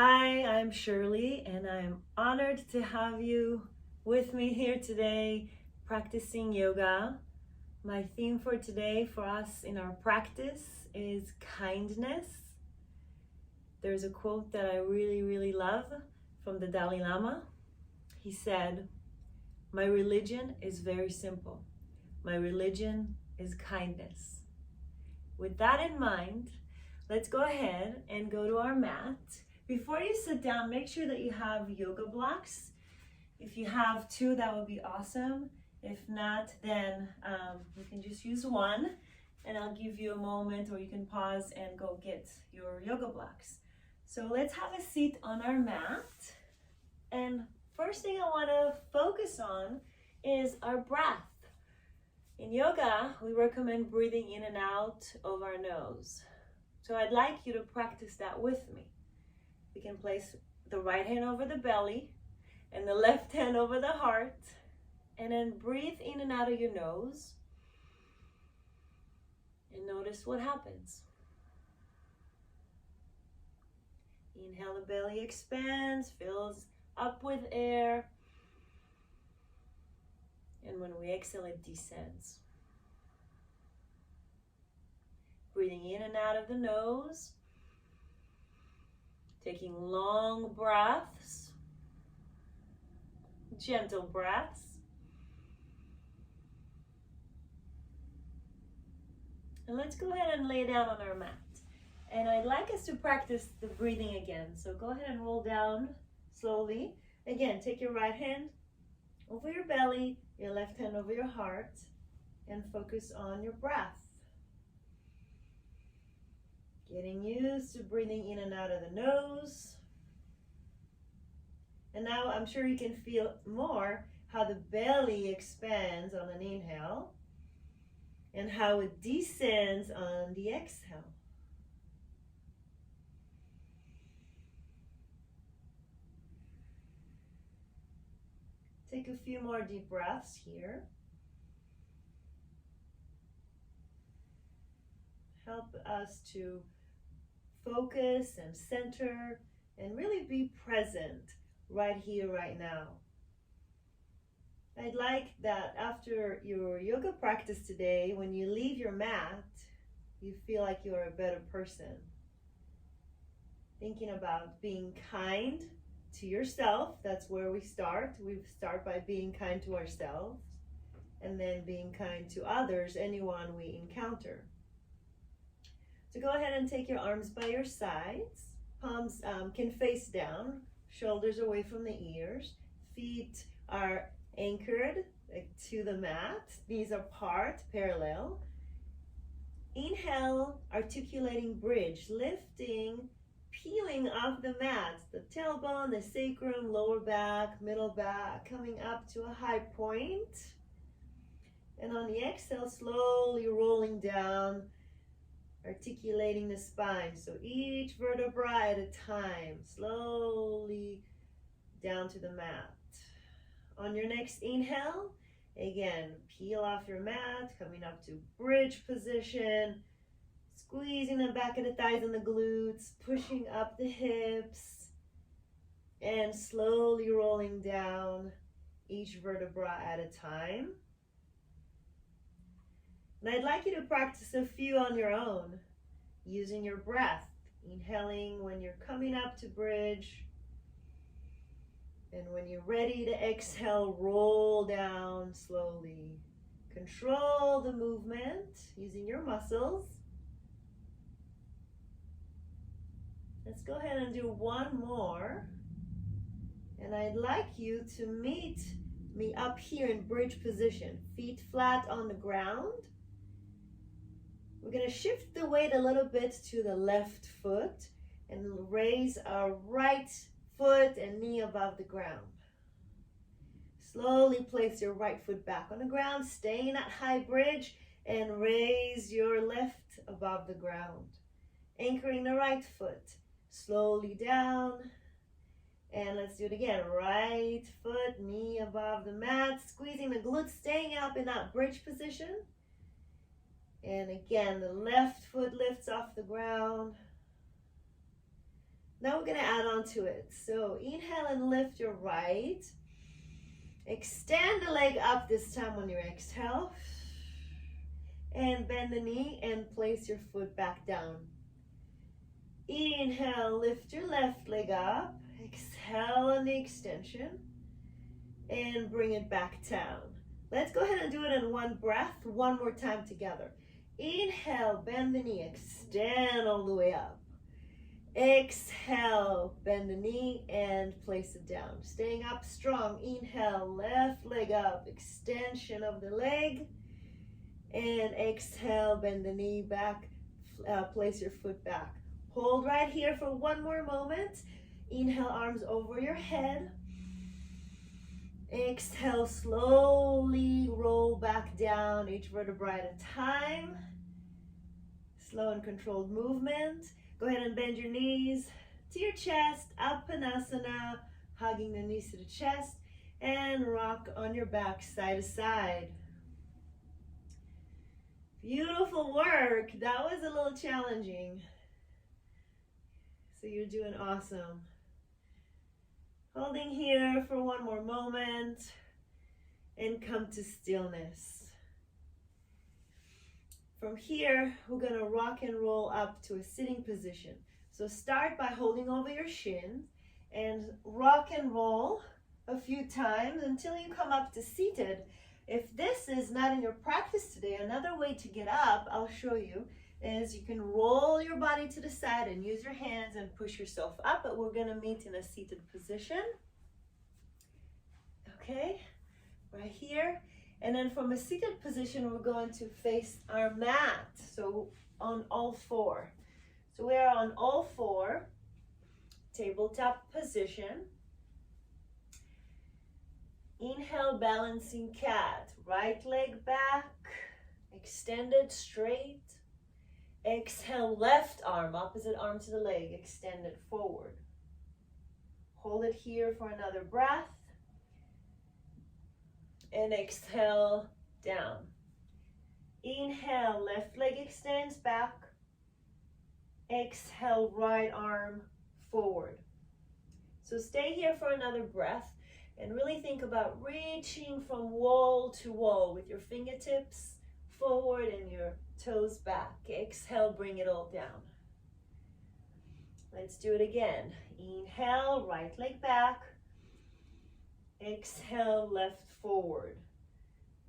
Hi, I'm Shirley, and I'm honored to have you with me here today practicing yoga. My theme for today for us in our practice is kindness. There's a quote that I really love from the Dalai Lama. He said, "My religion is very simple. My religion is kindness." With that in mind, let's go ahead and go to our mat. Before you sit down, make sure that you have yoga blocks. If you have two, that would be awesome. If not, then you can just use one, and I'll give you a moment, or you can pause and go get your yoga blocks. So let's have a seat on our mat. And first thing I want to focus on is our breath. In yoga, we recommend breathing in and out of our nose. So I'd like you to practice that with me. You can place the right hand over the belly and the left hand over the heart, and then breathe in and out of your nose and notice what happens. Inhale, the belly expands, fills up with air, and when we exhale, it descends. Breathing in and out of the nose, taking long breaths, gentle breaths. And let's go ahead and lay down on our mat. And I'd like us to practice the breathing again. So go ahead and roll down slowly. Again, take your right hand over your belly, your left hand over your heart, and focus on your breath. Getting used to breathing in and out of the nose. And now I'm sure you can feel more how the belly expands on an inhale and how it descends on the exhale. Take a few more deep breaths here. Help us to focus and center and really be present right here, right now. I'd like that after your yoga practice today, when you leave your mat, you feel like you're a better person. Thinking about being kind to yourself, that's where we start. We start by being kind to ourselves, and then being kind to others, anyone we encounter. So go ahead and take your arms by your sides. Palms can face down, shoulders away from the ears. Feet are anchored to the mat. Knees are apart, parallel. Inhale, articulating bridge, lifting, peeling off the mat. The tailbone, the sacrum, lower back, middle back, coming up to a high point. And on the exhale, slowly rolling down, articulating the spine. So each vertebra at a time, slowly down to the mat. On your next inhale, again, peel off your mat, coming up to bridge position, squeezing the back of the thighs and the glutes, pushing up the hips, and slowly rolling down each vertebra at a time. And I'd like you to practice a few on your own, using your breath, inhaling when you're coming up to bridge, and when you're ready to exhale, roll down slowly. Control the movement using your muscles. Let's go ahead and do one more. And I'd like you to meet me up here in bridge position, feet flat on the ground. We're going to shift the weight a little bit to the left foot and raise our right foot and knee above the ground. Slowly place your right foot back on the ground, staying at high bridge, and raise your left above the ground. Anchoring the right foot, slowly down. And let's do it again. Right foot, knee above the mat, squeezing the glutes, staying up in that bridge position. And again, the left foot lifts off the ground. Now we're gonna add on to it. So inhale and lift your right. Extend the leg up this time on your exhale. And bend the knee and place your foot back down. Inhale, lift your left leg up. Exhale on the extension. And bring it back down. Let's go ahead and do it in one breath, one more time together. Inhale, bend the knee, extend all the way up. Exhale, bend the knee and place it down. Staying up strong. Inhale, left leg up, extension of the leg. And exhale, bend the knee back, place your foot back. Hold right here for one more moment. Inhale, arms over your head. Exhale, slowly roll back down, each vertebra at a time. Slow and controlled movement. Go ahead and bend your knees to your chest, Uttanasana, hugging the knees to the chest, and rock on your back side to side. Beautiful work. That was a little challenging. So you're doing awesome. Holding here for one more moment and come to stillness. From here, we're gonna rock and roll up to a sitting position. So start by holding over your shin and rock and roll a few times until you come up to seated. If this is not in your practice today, another way to get up, I'll show you, is you can roll your body to the side and use your hands and push yourself up, but we're gonna meet in a seated position. Okay, right here. And then from a seated position, we're going to face our mat. So on all four. So we are on all four, tabletop position. Inhale, balancing cat. Right leg back, extended straight. Exhale, left arm, opposite arm to the leg, extended forward. Hold it here for another breath. And exhale, down. Inhale, left leg extends back. Exhale, right arm forward. So stay here for another breath and really think about reaching from wall to wall with your fingertips forward and your toes back. Exhale, bring it all down. Let's do it again. Inhale, right leg back. Exhale, left forward.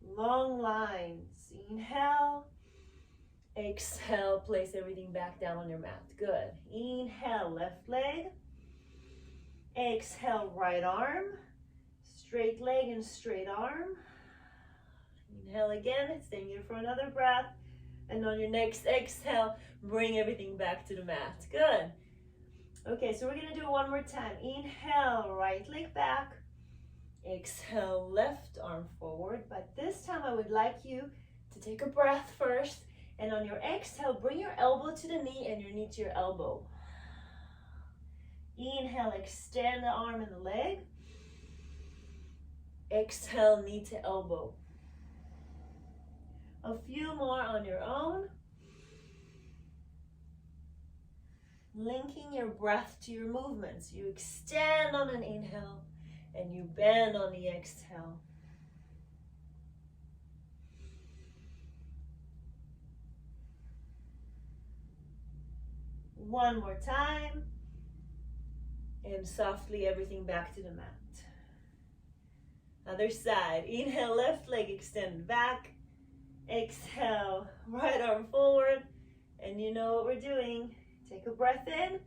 Long lines. Inhale. Exhale, place everything back down on your mat. Good. Inhale, left leg. Exhale, right arm. Straight leg and straight arm. Inhale again, staying here for another breath. And on your next exhale, bring everything back to the mat. Good. Okay, so we're gonna do it one more time. Inhale, right leg back. Exhale, left arm forward. But this time I would like you to take a breath first. And on your exhale, bring your elbow to the knee and your knee to your elbow. Inhale, extend the arm and the leg. Exhale, knee to elbow. A few more on your own. Linking your breath to your movements. You extend on an inhale and you bend on the exhale. One more time. And softly everything back to the mat. Other side. Inhale, left leg extend back. Exhale, right arm forward. And you know what we're doing. Take a breath in.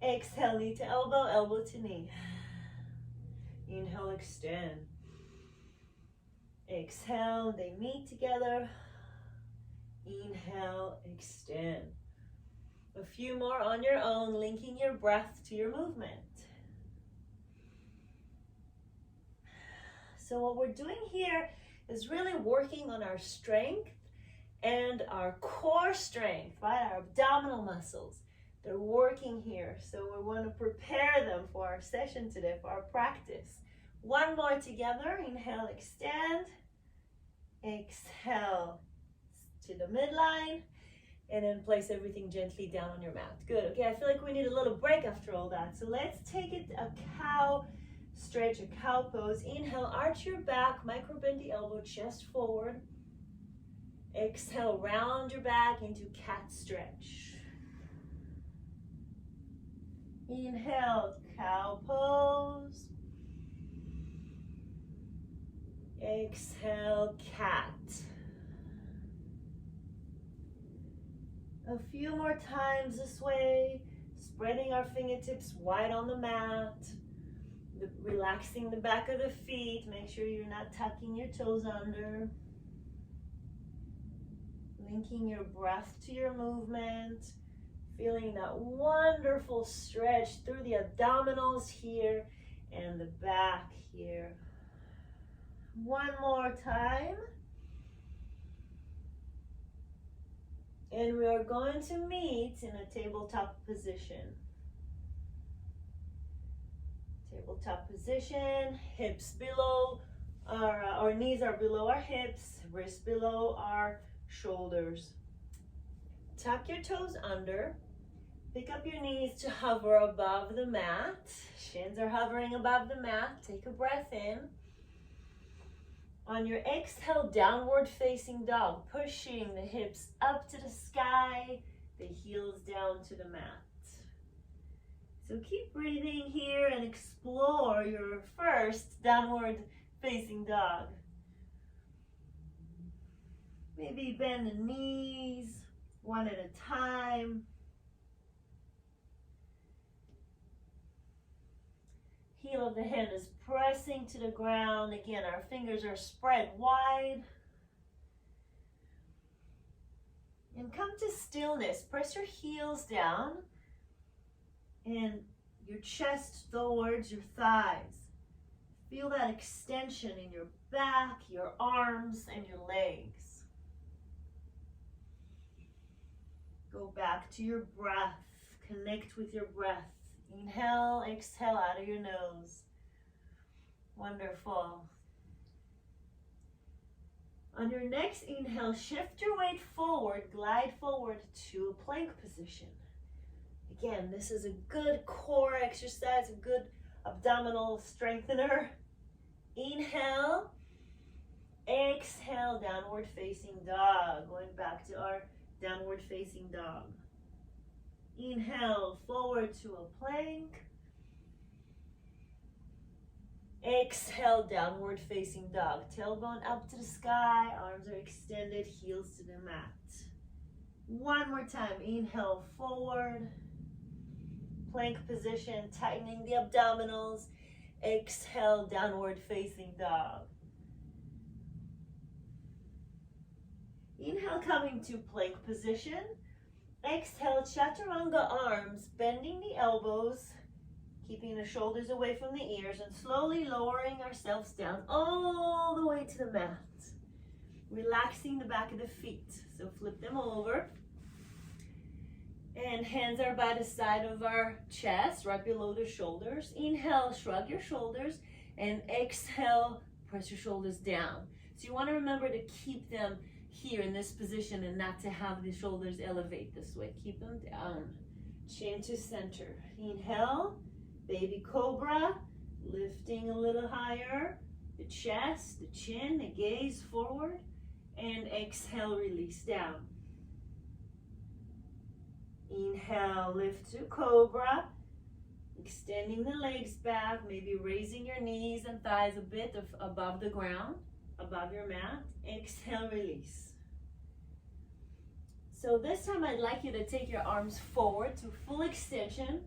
Exhale, knee to elbow, elbow to knee. Inhale, extend. Exhale, they meet together. Inhale, extend. A few more on your own, linking your breath to your movement. So what we're doing here is really working on our strength and our core strength, right? Our abdominal muscles. They're working here. So we want to prepare them for our session today, for our practice. One more together. Inhale, extend. Exhale to the midline. And then place everything gently down on your mat. Good. Okay, I feel like we need a little break after all that. So let's take it a cow stretch, a cow pose. Inhale, arch your back, micro bend the elbow, chest forward. Exhale, round your back into cat stretch. Inhale, cow pose. Exhale, cat. A few more times this way, spreading our fingertips wide on the mat, relaxing the back of the feet. Make sure you're not tucking your toes under. Linking your breath to your movement, feeling that wonderful stretch through the abdominals here and the back here. One more time. And we are going to meet in a tabletop position. Tabletop position, hips below, our knees are below our hips, wrists below our shoulders. Tuck your toes under. Pick up your knees to hover above the mat. Shins are hovering above the mat. Take a breath in. On your exhale, downward facing dog, pushing the hips up to the sky, the heels down to the mat. So keep breathing here and explore your first downward facing dog. Maybe bend the knees one at a time. Heel of the hand is pressing to the ground. Again, our fingers are spread wide. And come to stillness. Press your heels down and your chest towards your thighs. Feel that extension in your back, your arms, and your legs. Go back to your breath. Connect with your breath. Inhale, exhale out of your nose. Wonderful. On your next inhale, shift your weight forward, glide forward to a plank position. Again, this is a good core exercise, a good abdominal strengthener. Inhale, exhale, downward facing dog. Going back to our downward facing dog. Inhale, forward to a plank. Exhale, downward facing dog. Tailbone up to the sky, arms are extended, heels to the mat. One more time, inhale, forward. Plank position, tightening the abdominals. Exhale, downward facing dog. Inhale, coming to plank position. Exhale, chaturanga arms, bending the elbows, keeping the shoulders away from the ears, and slowly lowering ourselves down all the way to the mat. Relaxing the back of the feet. So flip them over. And hands are by the side of our chest, right below the shoulders. Inhale, shrug your shoulders, and exhale, press your shoulders down. So you want to remember to keep them here in this position and not to have the shoulders elevate this way. Keep them down. Chin to center. Inhale, baby cobra, lifting a little higher. The chest, the chin, the gaze forward. And exhale, release down. Inhale, lift to cobra. Extending the legs back, maybe raising your knees and thighs a bit above the ground, above your mat. Exhale, release. So this time I'd like you to take your arms forward to full extension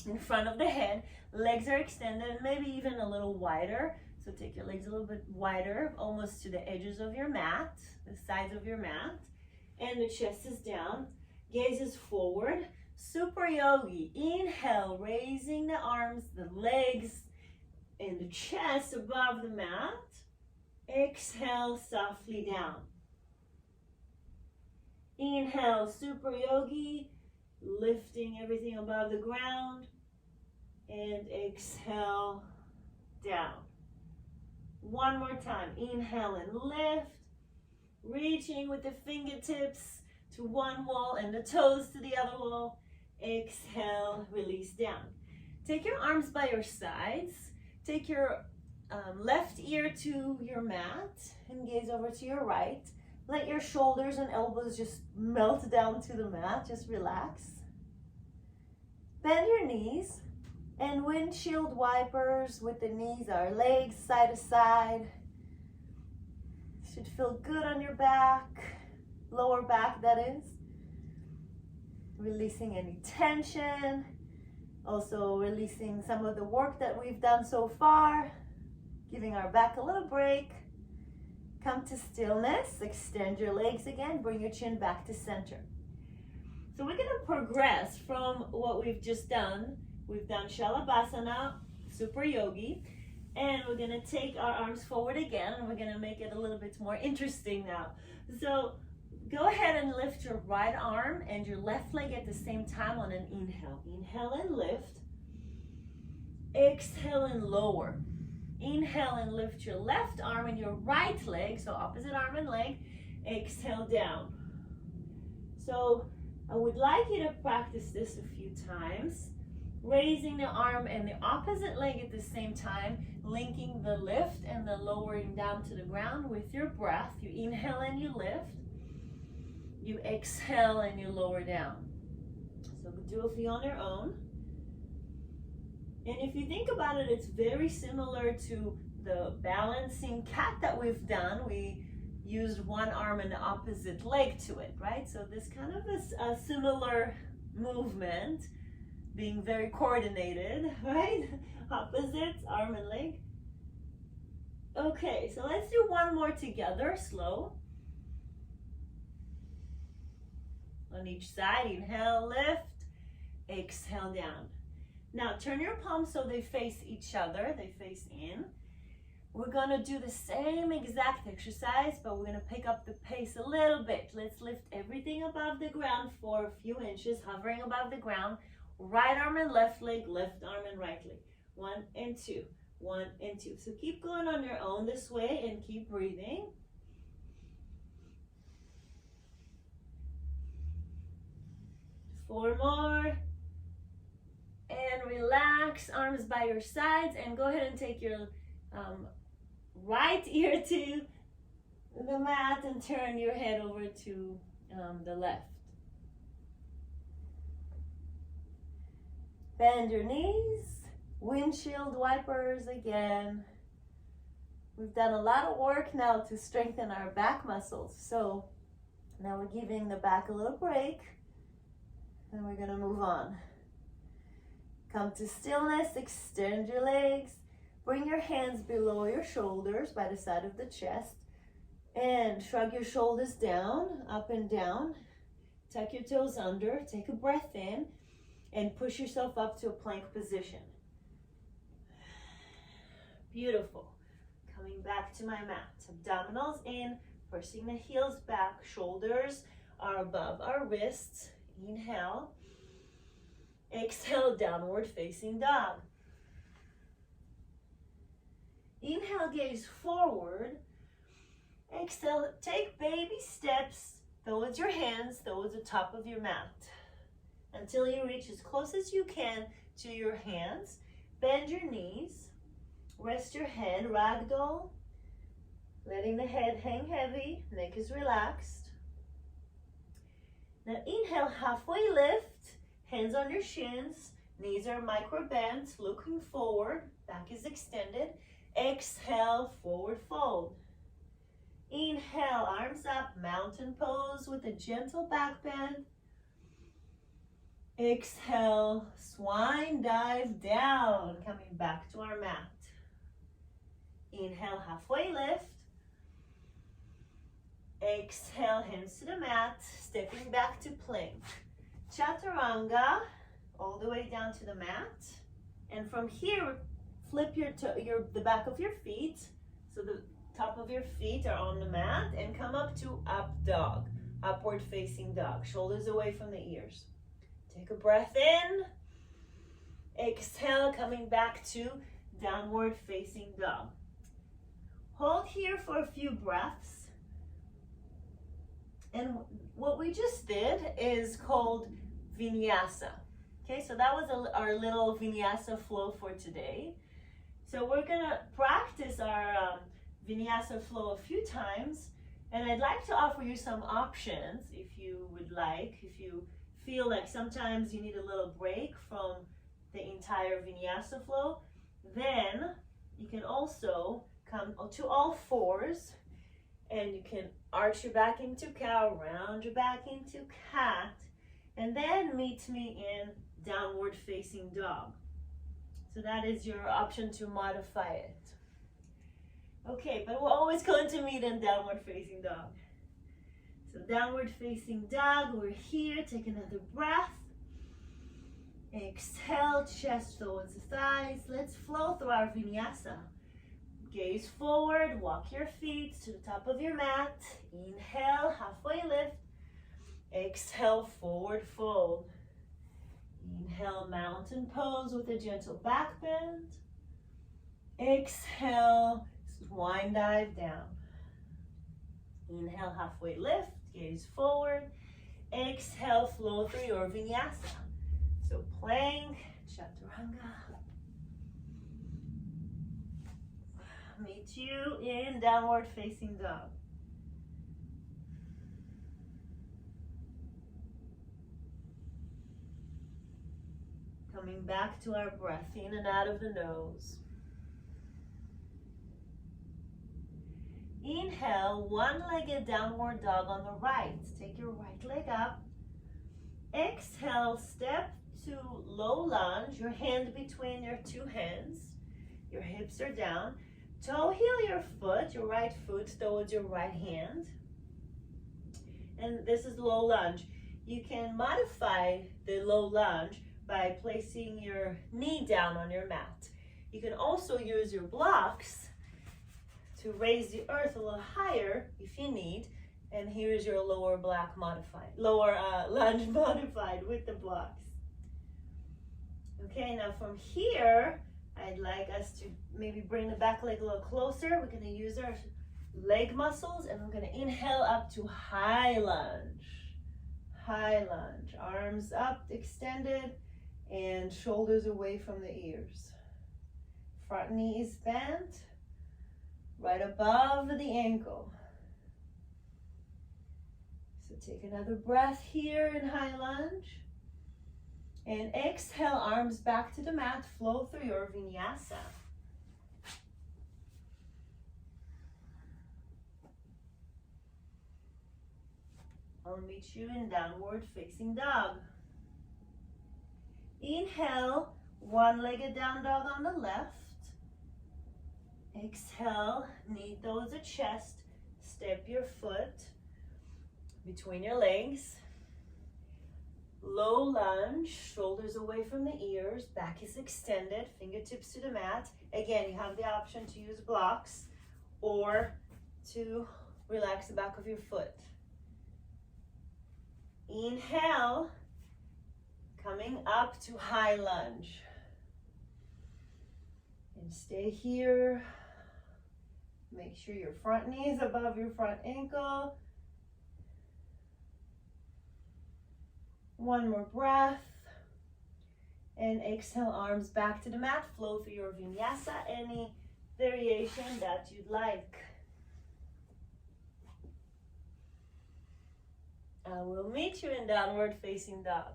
in front of the head. Legs are extended, maybe even a little wider. So take your legs a little bit wider, almost to the edges of your mat, the sides of your mat. And the chest is down, gaze is forward. Super yogi. Inhale, raising the arms, the legs, and the chest above the mat. Exhale, softly down. Inhale, super yogi, lifting everything above the ground. And exhale, down. One more time. Inhale and lift. Reaching with the fingertips to one wall and the toes to the other wall. Exhale, release down. Take your arms by your sides. Take your left ear to your mat and gaze over to your right. Let your shoulders and elbows just melt down to the mat. Just relax. Bend your knees and windshield wipers with the knees, our legs side to side. Should feel good on your back, lower back that is. Releasing any tension. Also releasing some of the work that we've done so far. Giving our back a little break. Come to stillness. Extend your legs again. Bring your chin back to center. So we're going to progress from what we've just done. We've done Shalabhasana, Super Yogi. And we're going to take our arms forward again. And we're going to make it a little bit more interesting now. So go ahead and lift your right arm and your left leg at the same time on an inhale. Inhale and lift. Exhale and lower. Inhale and lift your left arm and your right leg, so opposite arm and leg. Exhale down. So I would like you to practice this a few times. Raising the arm and the opposite leg at the same time, linking the lift and the lowering down to the ground with your breath. You inhale and you lift. You exhale and you lower down. So do a few on your own. And if you think about it, it's very similar to the balancing cat that we've done. We used one arm and the opposite leg to it, right? So this kind of is a similar movement, being very coordinated, right? Opposites, arm and leg. Okay, so let's do one more together, slow. On each side, inhale, lift, exhale down. Now turn your palms so they face each other, they face in. We're gonna do the same exact exercise, but we're gonna pick up the pace a little bit. Let's lift everything above the ground for a few inches, hovering above the ground. Right arm and left leg, left arm and right leg. 1 and 2, 1 and 2. So keep going on your own this way and keep breathing. Four more. And relax, arms by your sides, and go ahead and take your right ear to the mat and turn your head over to the left. Bend your knees, windshield wipers again. We've done a lot of work now to strengthen our back muscles. So now we're giving the back a little break, and we're gonna move on. Come to stillness, extend your legs, bring your hands below your shoulders by the side of the chest, and shrug your shoulders down, up and down. Tuck your toes under, take a breath in, and push yourself up to a plank position. Beautiful. Coming back to my mat. Abdominals in, pushing the heels back, shoulders are above our wrists. Inhale. Exhale, downward facing dog. Inhale, gaze forward. Exhale, take baby steps towards your hands, towards the top of your mat, until you reach as close as you can to your hands. Bend your knees, rest your head, ragdoll, letting the head hang heavy, neck is relaxed. Now inhale, halfway lift. Hands on your shins, knees are micro bent, looking forward, back is extended. Exhale, forward fold. Inhale, arms up, mountain pose with a gentle back bend. Exhale, swine dive down, coming back to our mat. Inhale, halfway lift. Exhale, hands to the mat, stepping back to plank. Chaturanga, all the way down to the mat, and from here, flip the back of your feet, so the top of your feet are on the mat, and come up to up dog, upward facing dog, shoulders away from the ears. Take a breath in, exhale, coming back to downward facing dog. Hold here for a few breaths, And what we just did is called Vinyasa. Okay, so that was our little Vinyasa flow for today. So we're gonna practice our Vinyasa flow a few times, and I'd like to offer you some options if you would like. If you feel like sometimes you need a little break from the entire Vinyasa flow, then you can also come to all fours, and you can arch your back into cow, round your back into cat, and then meet me in downward facing dog. So that is your option to modify it. Okay, but we're always going to meet in downward facing dog. So downward facing dog, we're here, take another breath. Exhale, chest towards the thighs. Let's flow through our Vinyasa. Gaze forward, walk your feet to the top of your mat. Inhale, halfway lift. Exhale, forward fold. Inhale, mountain pose with a gentle back bend. Exhale, swan dive down. Inhale, halfway lift, gaze forward. Exhale, flow through your Vinyasa. So plank, chaturanga. Meet you in downward facing dog. Coming back to our breath in and out of the nose. Inhale, one-legged downward dog on the right. Take your right leg up. Exhale, step to low lunge, your hand between your two hands. Your hips are down. Toe heel your foot, your right foot towards your right hand. And this is low lunge. You can modify the low lunge by placing your knee down on your mat. You can also use your blocks to raise the earth a little higher if you need. And here's your lower lunge modified with the blocks. Okay, now from here, I'd like us to maybe bring the back leg a little closer. We're gonna use our leg muscles, and we're gonna inhale up to high lunge. High lunge, arms up, extended, and shoulders away from the ears. Front knee is bent, right above the ankle. So take another breath here in high lunge. And exhale, arms back to the mat, flow through your Vinyasa. I'll meet you in downward facing dog. Inhale, one-legged down dog on the left. Exhale, knee towards the chest. Step your foot between your legs. Low lunge, shoulders away from the ears, back is extended, fingertips to the mat. Again, you have the option to use blocks or to relax the back of your foot. Inhale, coming up to high lunge. And stay here. Make sure your front knee is above your front ankle. One more breath. And exhale, arms back to the mat. Flow through your Vinyasa, any variation that you'd like. I will meet you in downward facing dog.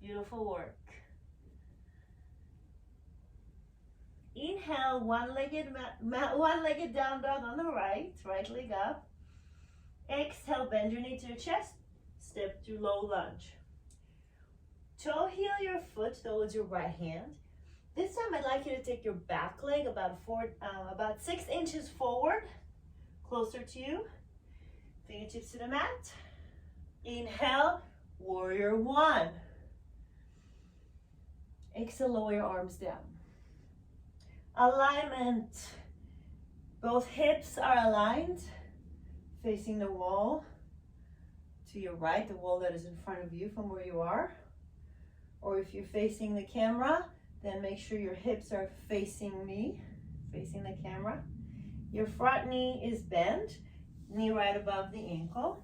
Beautiful work. Inhale, one-legged down dog on the right leg up. Exhale, bend your knee to your chest. Step to low lunge. Toe heel your foot towards your right hand. This time I'd like you to take your back leg about 6 inches forward, closer to you. Fingertips to the mat. Inhale, warrior one. Exhale, lower your arms down. Alignment. Both hips are aligned, facing the wall to your right, the wall that is in front of you from where you are. Or if you're facing the camera, then make sure your hips are facing me, facing the camera. Your front knee is bent. knee right above the ankle.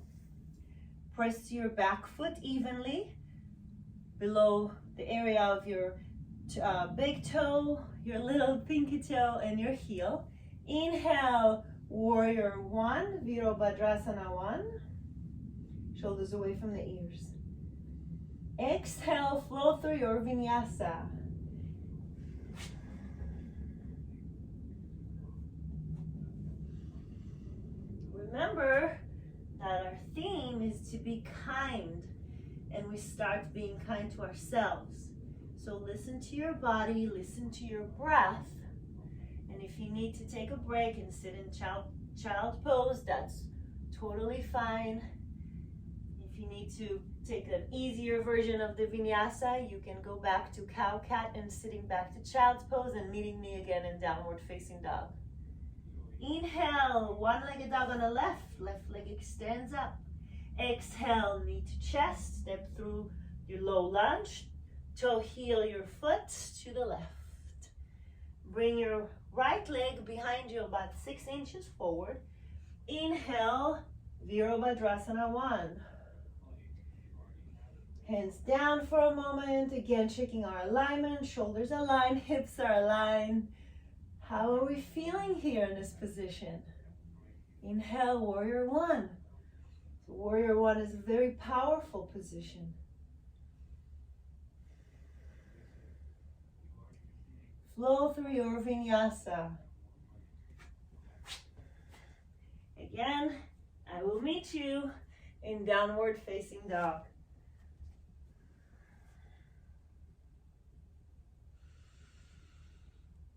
Press your back foot evenly below the area of your big toe, your little pinky toe, and your heel. Inhale, warrior one, Virabhadrasana 1. Shoulders away from the ears. Exhale, flow through your vinyasa. Remember that our theme is to be kind, and we start being kind to ourselves. So listen to your body, listen to your breath, and if you need to take a break and sit in child pose, that's totally fine. If you need to take an easier version of the vinyasa, you can go back to cow cat and sitting back to child's pose and meeting me again in downward facing dog. Inhale, one-legged dog on the left leg extends up. Exhale, knee to chest, step through your low lunge, toe heel your foot to the left. Bring your right leg behind you about 6 inches forward. Inhale, Virabhadrasana 1. Hands down for a moment, again checking our alignment, shoulders aligned, hips are aligned. How are we feeling here in this position? Inhale, warrior 1. Warrior 1 is a very powerful position. Flow through your vinyasa. Again, I will meet you in downward facing dog.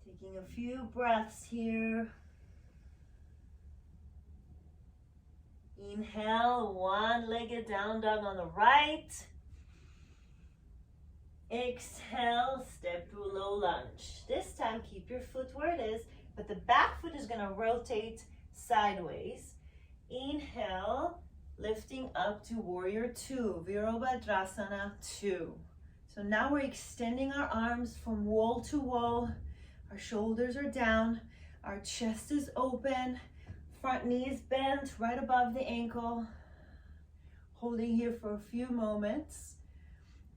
Taking a few breaths here. Inhale, one-legged down dog on the right. Exhale, step through low lunge. This time, keep your foot where it is, but the back foot is going to rotate sideways. Inhale, lifting up to warrior 2, Virabhadrasana 2. So now we're extending our arms from wall to wall. Our shoulders are down, our chest is open, front knee is bent right above the ankle. Holding here for a few moments.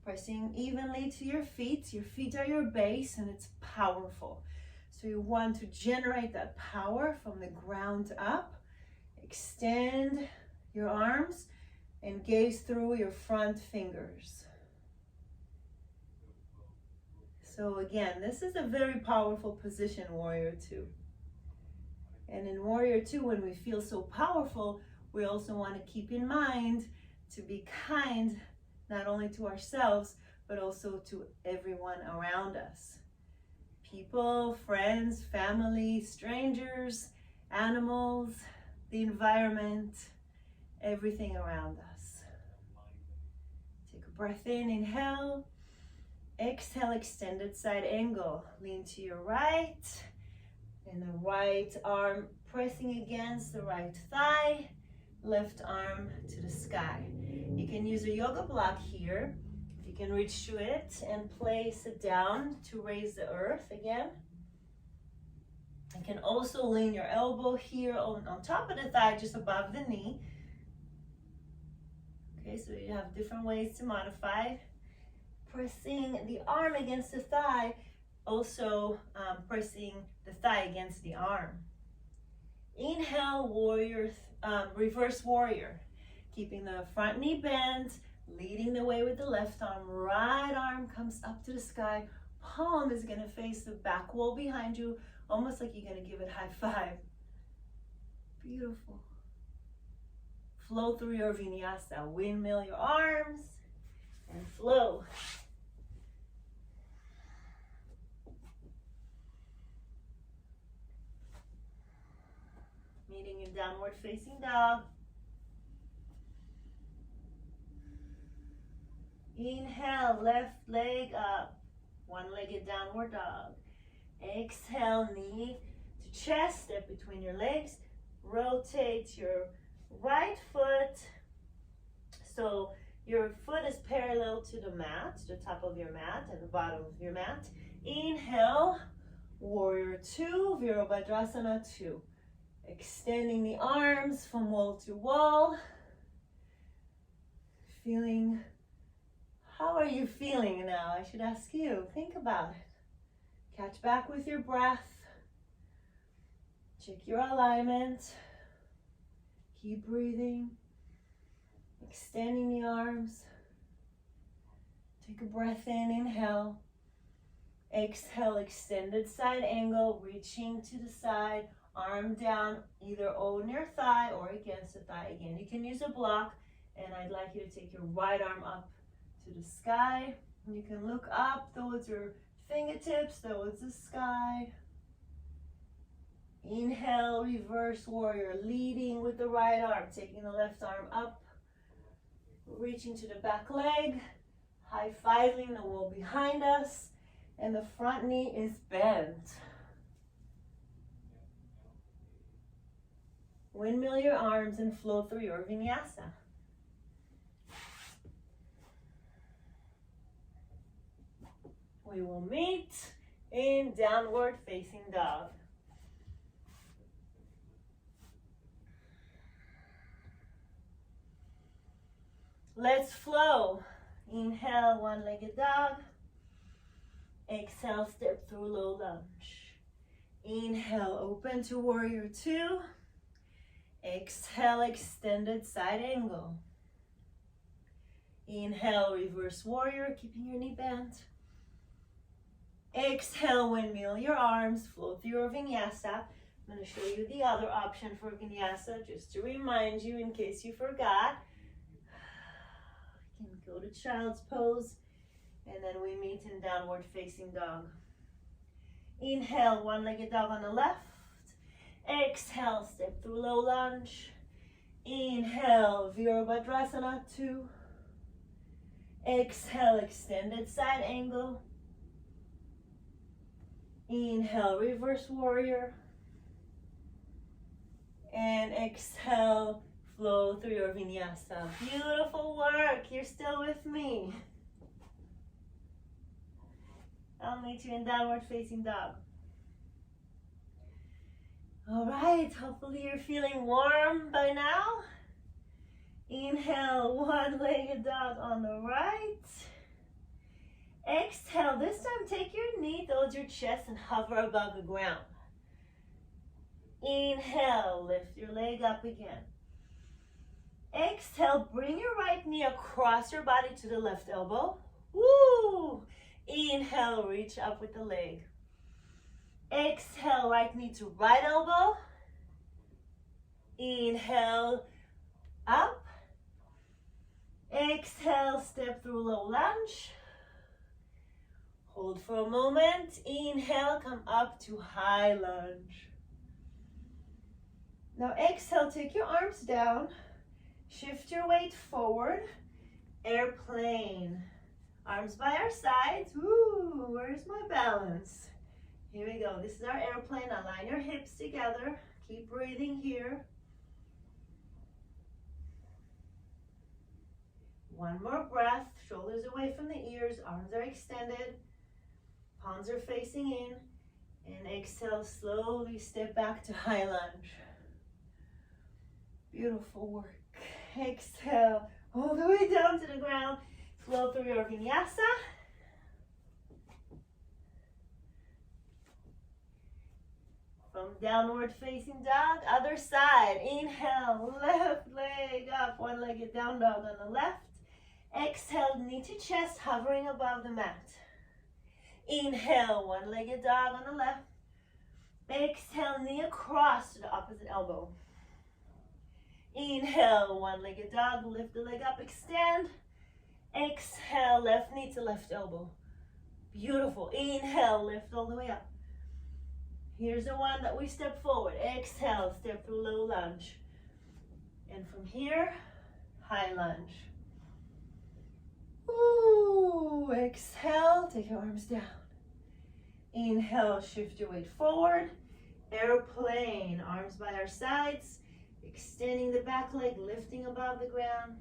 Pressing evenly to your feet. Your feet are your base and it's powerful. So you want to generate that power from the ground up. Extend your arms and gaze through your front fingers. So again, this is a very powerful position, warrior 2. And in warrior 2, when we feel so powerful, we also want to keep in mind to be kind, not only to ourselves, but also to everyone around us. People, friends, family, strangers, animals, the environment, everything around us. Take a breath in, inhale. Exhale, extended side angle. Lean to your right, and the right arm pressing against the right thigh, left arm to the sky. You can use a yoga block here. You can reach to it and place it down to raise the earth again. You can also lean your elbow here on top of the thigh, just above the knee. Okay, so you have different ways to modify. Pressing the arm against the thigh, also pressing the thigh against the arm. Inhale, warrior, reverse warrior. Keeping the front knee bent, leading the way with the left arm. Right arm comes up to the sky. Palm is gonna face the back wall behind you, almost like you're gonna give it high five. Beautiful. Flow through your vinyasa. Windmill your arms and flow. Meeting in downward facing dog. Inhale, left leg up, one-legged downward dog. Exhale, knee to chest, step between your legs. Rotate your right foot so your foot is parallel to the mat, the top of your mat and the bottom of your mat. Inhale, warrior 2, Virabhadrasana 2. Extending the arms from wall to wall. Feeling, how are you feeling now? I should ask you. Think about it. Catch back with your breath. Check your alignment. Keep breathing. Extending the arms. Take a breath in, inhale. Exhale, extended side angle, reaching to the side, arm down, either on your thigh or against the thigh. Again, you can use a block, and I'd like you to take your right arm up to the sky. You can look up towards your fingertips, towards the sky. Inhale, reverse warrior, leading with the right arm, taking the left arm up, reaching to the back leg, high-fiving the wall behind us, and the front knee is bent. Windmill your arms and flow through your vinyasa. We will meet in downward facing dog. Let's flow. Inhale, one-legged dog. Exhale, step through low lunge. Inhale, open to warrior two. Exhale, extended side angle. Inhale, reverse warrior, keeping your knee bent. Exhale, windmill your arms, flow through your vinyasa. I'm going to show you the other option for vinyasa, just to remind you in case you forgot. You can go to child's pose, and then we meet in downward facing dog. Inhale, one-legged dog on the left. Exhale, step through low lunge. Inhale, Virabhadrasana 2. Exhale, extended side angle. Inhale, reverse warrior. And exhale, flow through your vinyasa. Beautiful work. You're still with me. I'll meet you in downward facing dog. All right, hopefully you're feeling warm by now. Inhale, one-legged dog on the right. Exhale, this time take your knee towards your chest and hover above the ground. Inhale, lift your leg up again. Exhale, bring your right knee across your body to the left elbow. Woo! Inhale, reach up with the leg. Exhale, right knee to right elbow. Inhale, up. Exhale, step through low lunge. Hold for a moment. Inhale, come up to high lunge. Now exhale, take your arms down. Shift your weight forward. Airplane. Arms by our sides. Ooh, where's my balance? Here we go. This is our airplane. Align your hips together. Keep breathing here. One more breath. Shoulders away from the ears. Arms are extended. Palms are facing in. And exhale, slowly step back to high lunge. Beautiful work. Exhale, all the way down to the ground. Flow through your vinyasa. From downward facing dog, other side. Inhale, left leg up, one-legged down dog on the left. Exhale, knee to chest, hovering above the mat. Inhale, one-legged dog on the left. Exhale, knee across to the opposite elbow. Inhale, one-legged dog, lift the leg up, extend. Exhale, left knee to left elbow. Beautiful. Inhale, lift all the way up. Here's the one that we step forward. Exhale, step through low lunge. And from here, high lunge. Ooh, exhale, take your arms down. Inhale, shift your weight forward. Airplane, arms by our sides. Extending the back leg, lifting above the ground.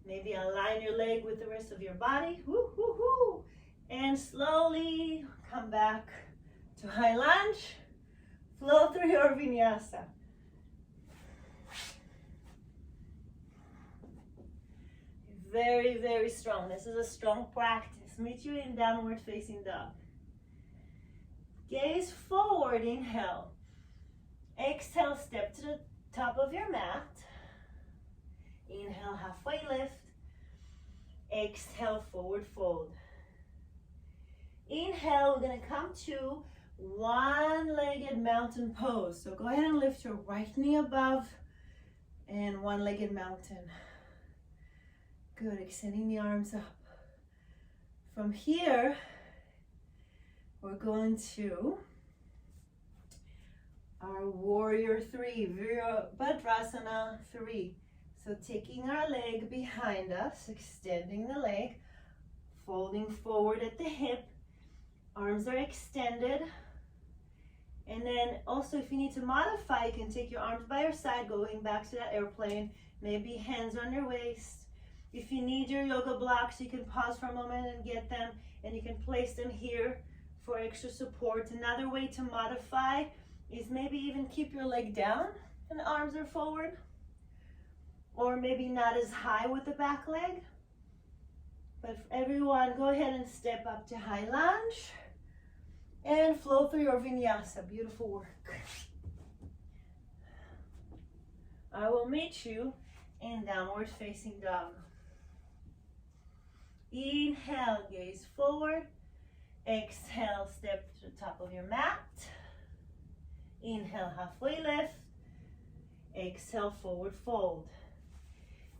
Maybe align your leg with the rest of your body. Woo, woo, woo. And slowly come back to high lunge. Flow through your vinyasa. Very, very strong. This is a strong practice. Meet you in downward facing dog. Gaze forward, inhale. Exhale, step to the top of your mat. Inhale, halfway lift. Exhale, forward fold. Inhale, we're going to come to one-legged mountain pose. So go ahead and lift your right knee above and one-legged mountain. Good, extending the arms up. From here, we're going to our warrior three, Virabhadrasana 3. So taking our leg behind us, extending the leg, folding forward at the hip, arms are extended. And then also if you need to modify, you can take your arms by your side, going back to that airplane, maybe hands on your waist. If you need your yoga blocks, you can pause for a moment and get them, and you can place them here for extra support. Another way to modify is maybe even keep your leg down and arms are forward, or maybe not as high with the back leg. But for everyone, go ahead and step up to high lunge and flow through your vinyasa. Beautiful work. I will meet you in downward facing dog. Inhale, gaze forward. Exhale, step to the top of your mat. Inhale, halfway lift. Exhale, forward fold.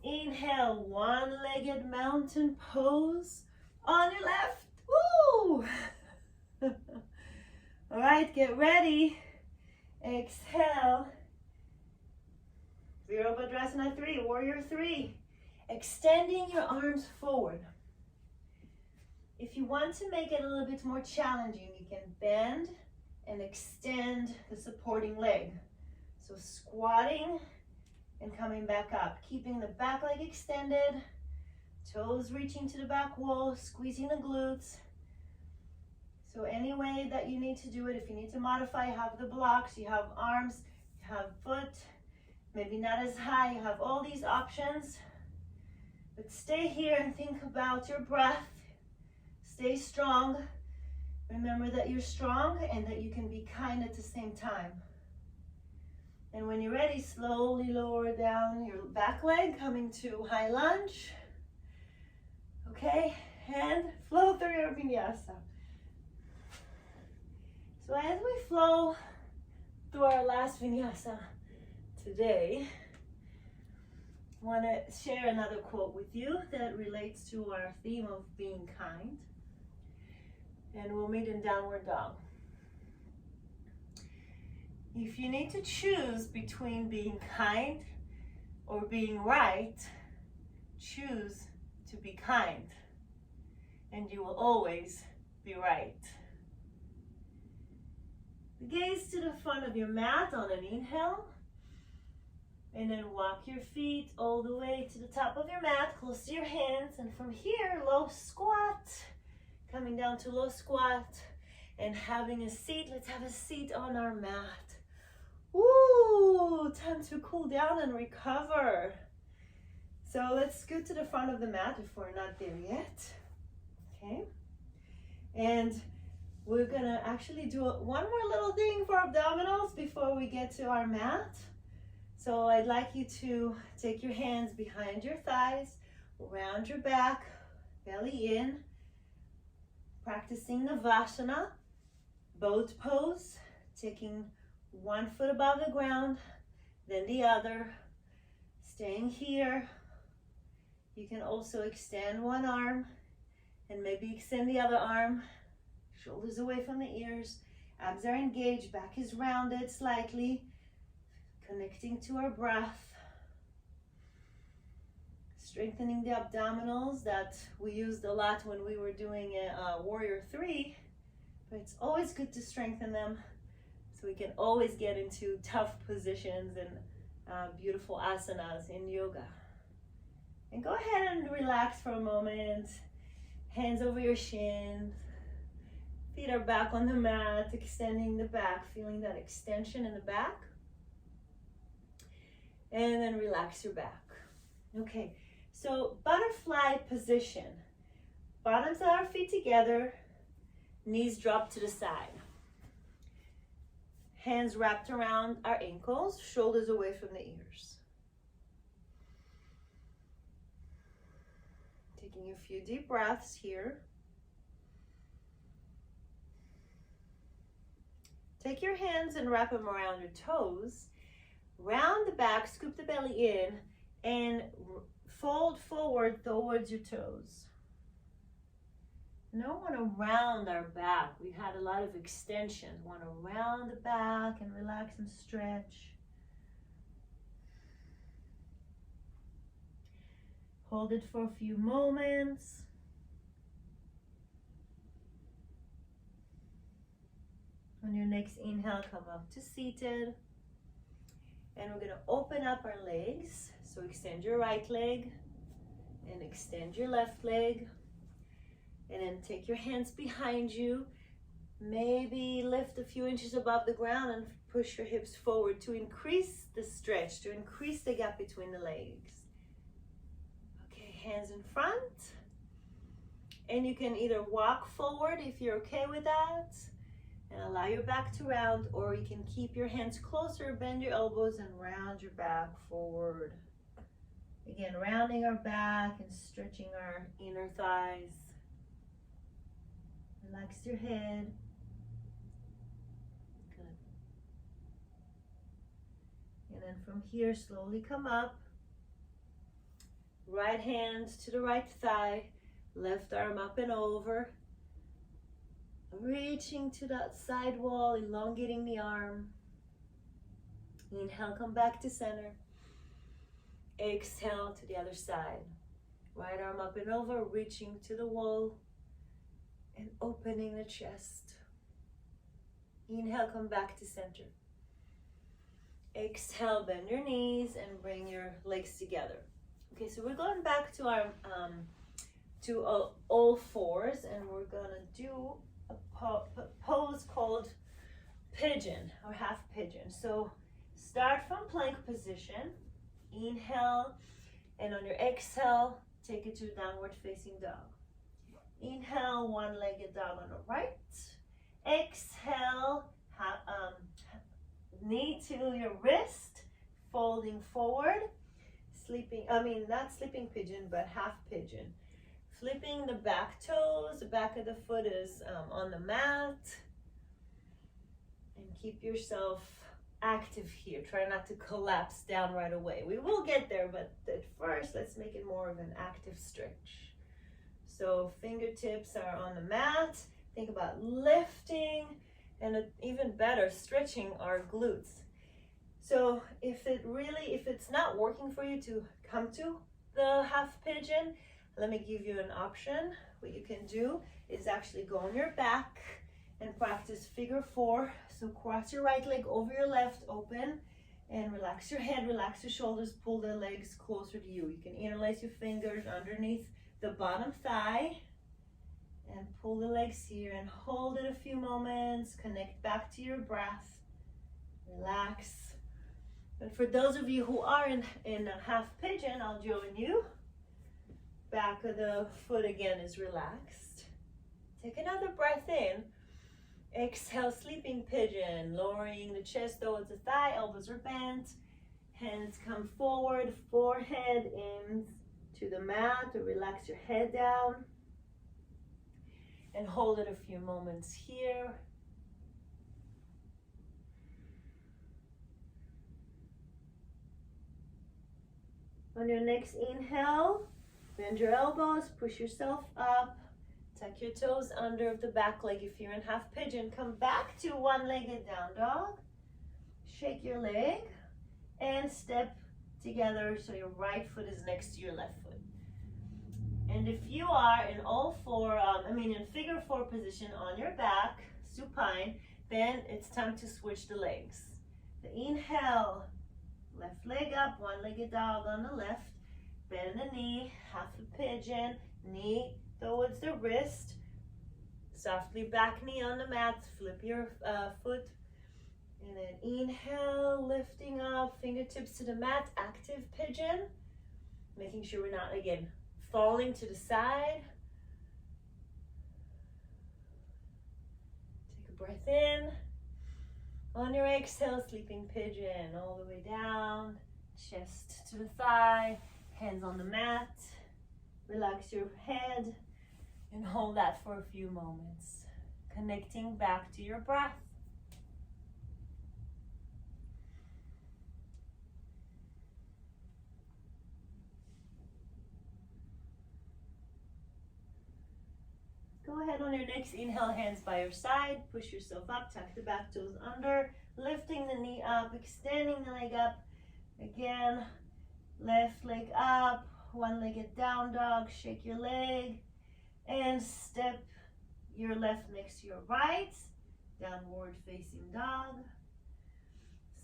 Inhale, one-legged mountain pose on your left. Woo! All right, get ready. Exhale. Virabhadrasana 3, warrior 3. Extending your arms forward. If you want to make it a little bit more challenging, you can bend and extend the supporting leg. So squatting and coming back up, keeping the back leg extended, toes reaching to the back wall, squeezing the glutes. So any way that you need to do it, if you need to modify, you have the blocks, you have arms, you have foot, maybe not as high, you have all these options. But stay here and think about your breath. Stay strong. Remember that you're strong and that you can be kind at the same time. And when you're ready, slowly lower down your back leg, coming to high lunge. Okay, and flow through your vinyasa. So as we flow through our last vinyasa today, I want to share another quote with you that relates to our theme of being kind. And we'll meet in downward dog. If you need to choose between being kind or being right, choose to be kind, and you will always be right. Gaze to the front of your mat on an inhale, and then walk your feet all the way to the top of your mat, close to your hands, and from here, low squat, coming down to low squat, and having a seat. Let's have a seat on our mat. Ooh, time to cool down and recover. So let's scoot to the front of the mat if we're not there yet. Okay, and we're gonna actually do one more little thing for abdominals before we get to our mat. So I'd like you to take your hands behind your thighs, around your back, belly in, practicing Navasana, boat pose, taking one foot above the ground, then the other, staying here. You can also extend one arm and maybe extend the other arm, shoulders away from the ears, abs are engaged, back is rounded slightly, connecting to our breath, strengthening the abdominals that we used a lot when we were doing a warrior 3, but it's always good to strengthen them so we can always get into tough positions and beautiful asanas in yoga. And go ahead and relax for a moment, hands over your shins, Feet are back on the mat, extending the back, feeling that extension in the back. And then relax your back. Okay, so butterfly position. Bottoms of our feet together, knees drop to the side. Hands wrapped around our ankles, shoulders away from the ears. Taking a few deep breaths here. Take your hands and wrap them around your toes. Round the back, scoop the belly in, and fold forward towards your toes. Now we want to round our back. We've had a lot of extension. We want to round the back and relax and stretch. Hold it for a few moments. On your next inhale, come up to seated. And we're going to open up our legs. So extend your right leg and extend your left leg. And then take your hands behind you. Maybe lift a few inches above the ground and push your hips forward to increase the stretch, to increase the gap between the legs. Okay, hands in front. And you can either walk forward if you're okay with that, and allow your back to round, or you can keep your hands closer, bend your elbows, and round your back forward. Again, rounding our back and stretching our inner thighs. Relax your head. Good. And then from here, slowly come up. Right hand to the right thigh, left arm up and over. Reaching to that side wall, elongating the arm. Inhale, come back to center. Exhale to the other side. Right arm up and over, reaching to the wall and opening the chest. Inhale, come back to center. Exhale, bend your knees and bring your legs together. Okay, so we're going back to our all fours, and we're gonna do a pose called pigeon or half pigeon. So start from plank position. Inhale, and on your exhale, take it to downward facing dog. Inhale, one-legged dog on the right. Exhale, knee to your wrist, folding forward. Not sleeping pigeon, but half pigeon. Flipping the back toes, the back of the foot is on the mat. And keep yourself active here. Try not to collapse down right away. We will get there, but at first, let's make it more of an active stretch. So fingertips are on the mat. Think about lifting, and even better, stretching our glutes. So if it's not working for you to come to the half pigeon, let me give you an option. What you can do is actually go on your back and practice figure four. So cross your right leg over your left, open, and relax your head, relax your shoulders, pull the legs closer to you. You can interlace your fingers underneath the bottom thigh and pull the legs here and hold it a few moments. Connect back to your breath. Relax. And for those of you who are in a half pigeon, I'll join you. Back of the foot again is relaxed. Take another breath in. Exhale, sleeping pigeon, lowering the chest towards the thigh, elbows are bent. Hands come forward, forehead in to the mat, or relax your head down. And hold it a few moments here. On your next inhale, bend your elbows, push yourself up, tuck your toes under the back leg. If you're in half pigeon, come back to one-legged down dog. Shake your leg and step together so your right foot is next to your left foot. And if you are in in figure four position on your back, supine, then it's time to switch the legs. The inhale, left leg up, one-legged dog on the left. Bend the knee, half a pigeon, knee towards the wrist. Softly back knee on the mat, flip your foot. And then inhale, lifting up, fingertips to the mat, active pigeon. Making sure we're not, again, falling to the side. Take a breath in. On your exhale, sleeping pigeon, all the way down, chest to the thigh, hands on the mat. Relax your head and hold that for a few moments. Connecting back to your breath. Go ahead on your next inhale, hands by your side. Push yourself up, tuck the back toes under, lifting the knee up, extending the leg up. Again, left leg up, one-legged down dog, shake your leg, and step your left next to your right, downward facing dog.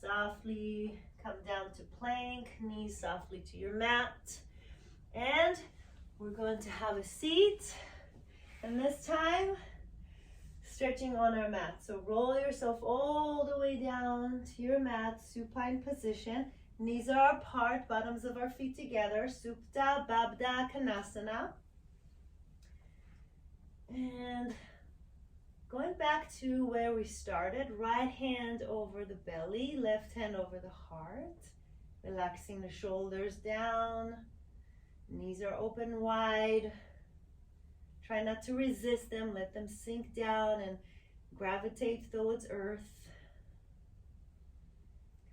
Softly come down to plank, knees softly to your mat. And we're going to have a seat. And this time, stretching on our mat. So roll yourself all the way down to your mat, supine position. Knees are apart, bottoms of our feet together. Supta Baddha Konasana. And going back to where we started, right hand over the belly, left hand over the heart. Relaxing the shoulders down. Knees are open wide. Try not to resist them, let them sink down and gravitate towards earth.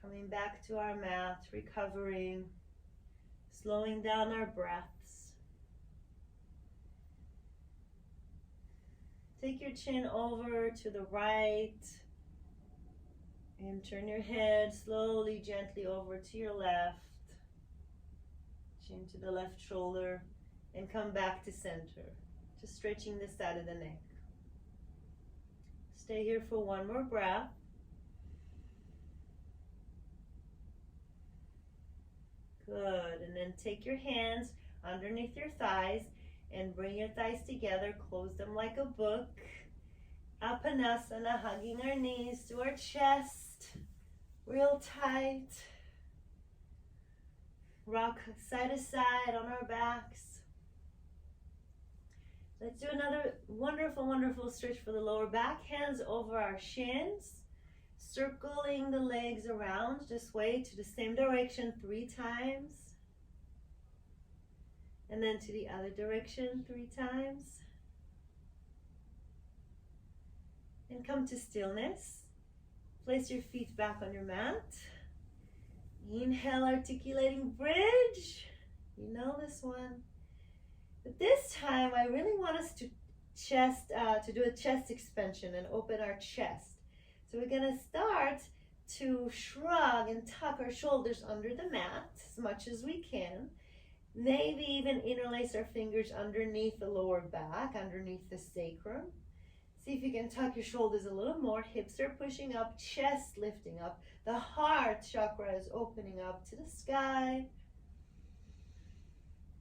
Coming back to our mat, recovering, slowing down our breaths. Take your chin over to the right and turn your head slowly, gently over to your left. Chin to the left shoulder and come back to center. Just stretching the side of the neck. Stay here for one more breath. Good, and then take your hands underneath your thighs and bring your thighs together, close them like a book. Apanasana, hugging our knees to our chest, real tight. Rock side to side on our backs. Let's do another wonderful, wonderful stretch for the lower back. Hands over our shins, circling the legs around. Just sway to the same direction 3 times. And then to the other direction 3 times. And come to stillness. Place your feet back on your mat. Inhale, articulating bridge. You know this one. But this time, I really want us to do a chest expansion and open our chest. So we're gonna start to shrug and tuck our shoulders under the mat as much as we can. Maybe even interlace our fingers underneath the lower back, underneath the sacrum. See if you can tuck your shoulders a little more. Hips are pushing up, chest lifting up. The heart chakra is opening up to the sky.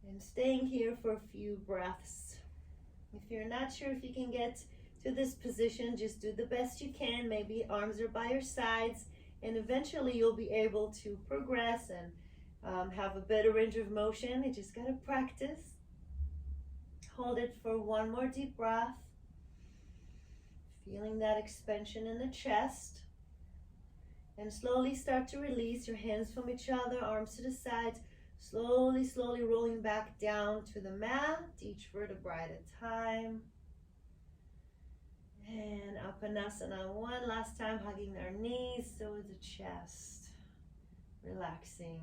And staying here for a few breaths. If you're not sure if you can get to this position, just do the best you can. Maybe arms are by your sides, and eventually you'll be able to progress and have a better range of motion. You just gotta practice. Hold it for one more deep breath. Feeling that expansion in the chest. And slowly start to release your hands from each other, arms to the sides. Slowly, slowly rolling back down to the mat, each vertebrae at a time. And Apanasana one last time, hugging our knees to the chest. Relaxing.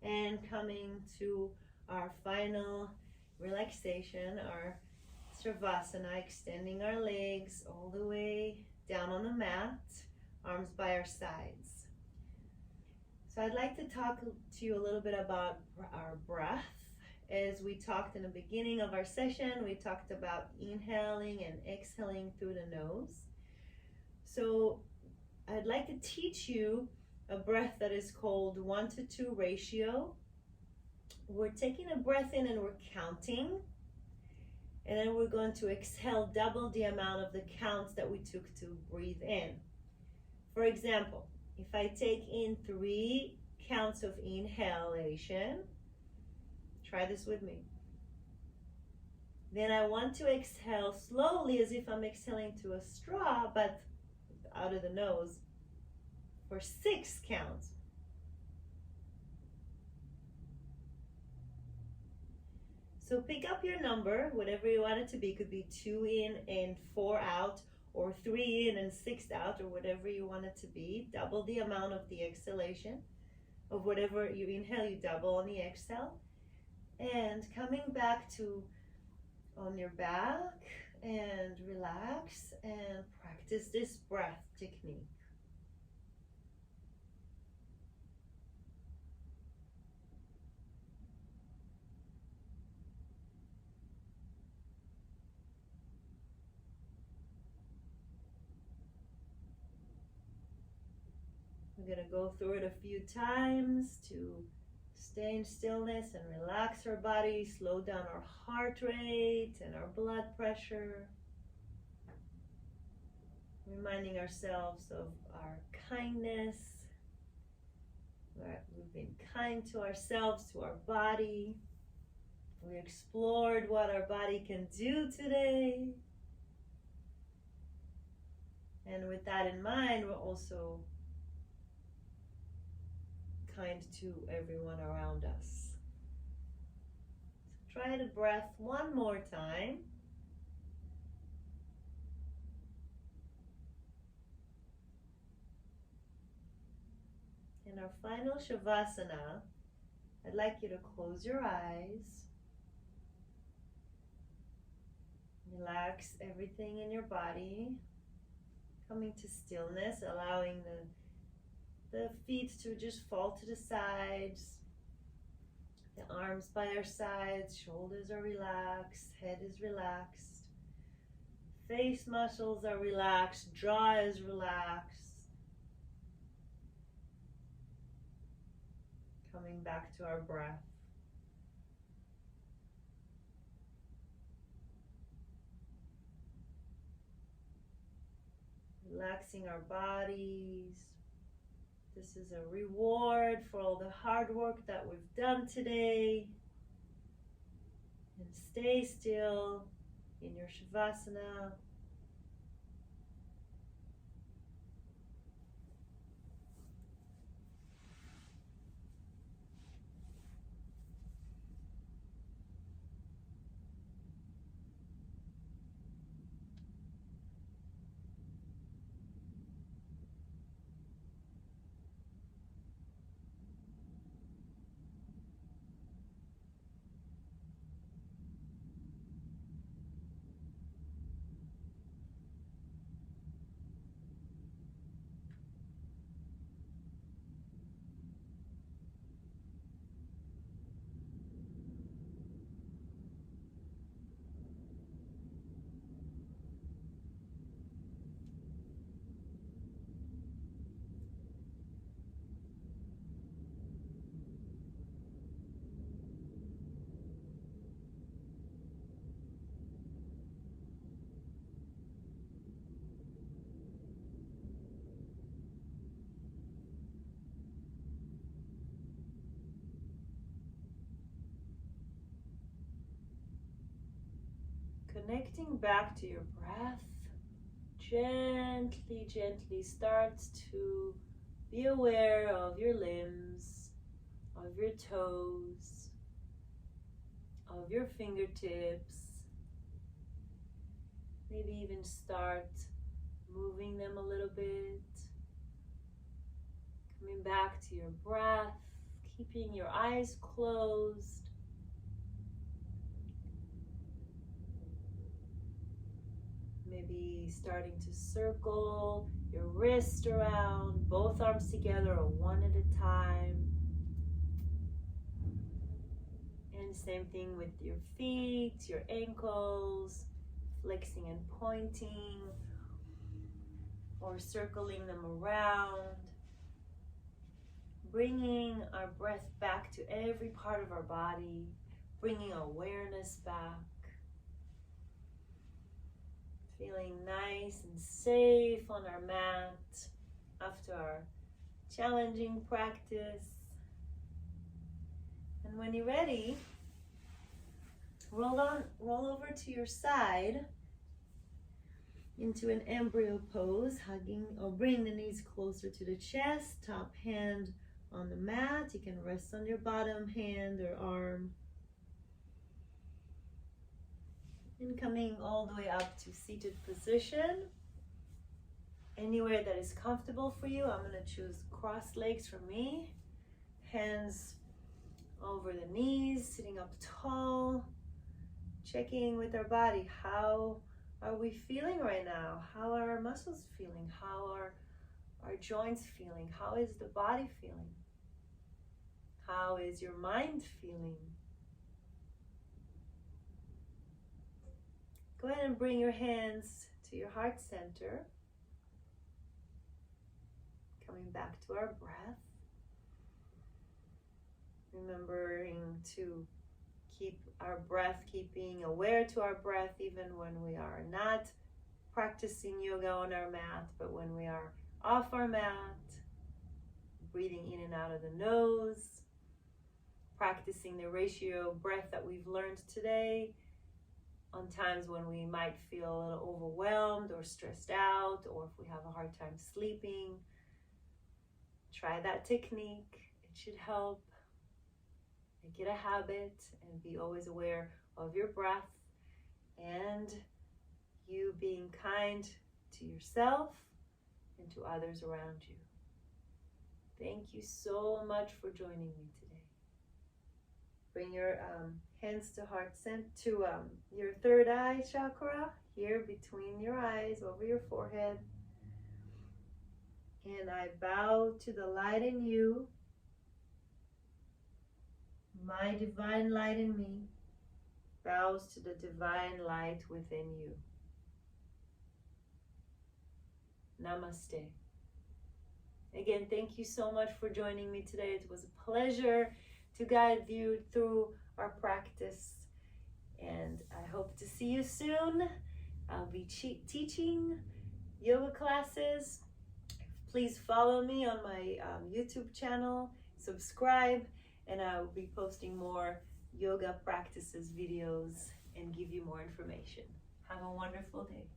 And coming to our final relaxation, our Sravasana, extending our legs all the way down on the mat, arms by our sides. So I'd like to talk to you a little bit about our breath. As we talked in the beginning of our session, we talked about inhaling and exhaling through the nose. So I'd like to teach you a breath that is called 1-to-2 ratio. We're taking a breath in and we're counting. And then we're going to exhale double the amount of the counts that we took to breathe in. For example, if I take in 3 counts of inhalation, try this with me. Then I want to exhale slowly as if I'm exhaling through a straw, but out of the nose, for 6 counts. So pick up your number, whatever you want it to be. It could be 2 in and 4 out, or 3 in and 6 out, or whatever you want it to be. Double the amount of the exhalation. Of whatever you inhale, you double on the exhale. And coming back to on your back and relax and practice this breath technique. We're going to go through it a few times to stay in stillness and relax our body, slow down our heart rate and our blood pressure. Reminding ourselves of our kindness. We've been kind to ourselves, to our body. We explored what our body can do today. And with that in mind, we're also kind to everyone around us. So try the breath one more time. In our final Shavasana, I'd like you to close your eyes. Relax everything in your body. Coming to stillness, allowing the feet to just fall to the sides. The arms by our sides, shoulders are relaxed, head is relaxed. Face muscles are relaxed, jaw is relaxed. Coming back to our breath. Relaxing our bodies. This is a reward for all the hard work that we've done today. And stay still in your Shavasana. Connecting back to your breath, gently, gently start to be aware of your limbs, of your toes, of your fingertips. Maybe even start moving them a little bit. Coming back to your breath, keeping your eyes closed. Maybe starting to circle your wrist around, both arms together or one at a time. And same thing with your feet, your ankles, flexing and pointing, or circling them around. Bringing our breath back to every part of our body, bringing awareness back. Feeling nice and safe on our mat after our challenging practice. And when you're ready, roll over to your side into an embryo pose, hugging or bring the knees closer to the chest, top hand on the mat. You can rest on your bottom hand or arm. And coming all the way up to seated position. Anywhere that is comfortable for you. I'm going to choose crossed legs for me. Hands over the knees, sitting up tall. Checking with our body. How are we feeling right now? How are our muscles feeling? How are our joints feeling? How is the body feeling? How is your mind feeling? Go ahead and bring your hands to your heart center. Coming back to our breath. Remembering to keep our breath, keeping aware to our breath even when we are not practicing yoga on our mat, but when we are off our mat, breathing in and out of the nose, practicing the ratio of breath that we've learned today on times when we might feel a little overwhelmed or stressed out, or if we have a hard time sleeping. Try that technique. It should help. Make it a habit and be always aware of your breath and you being kind to yourself and to others around you. Thank you so much for joining me today. Bring your hands to heart center, to your third eye chakra, here between your eyes, over your forehead. And I bow to the light in you. My divine light in me bows to the divine light within you. Namaste. Again, thank you so much for joining me today. It was a pleasure to guide you through our practice. And I hope to see you soon. I'll be teaching yoga classes. Please follow me on my YouTube channel, subscribe, and I will be posting more yoga practices videos and give you more information. Have a wonderful day.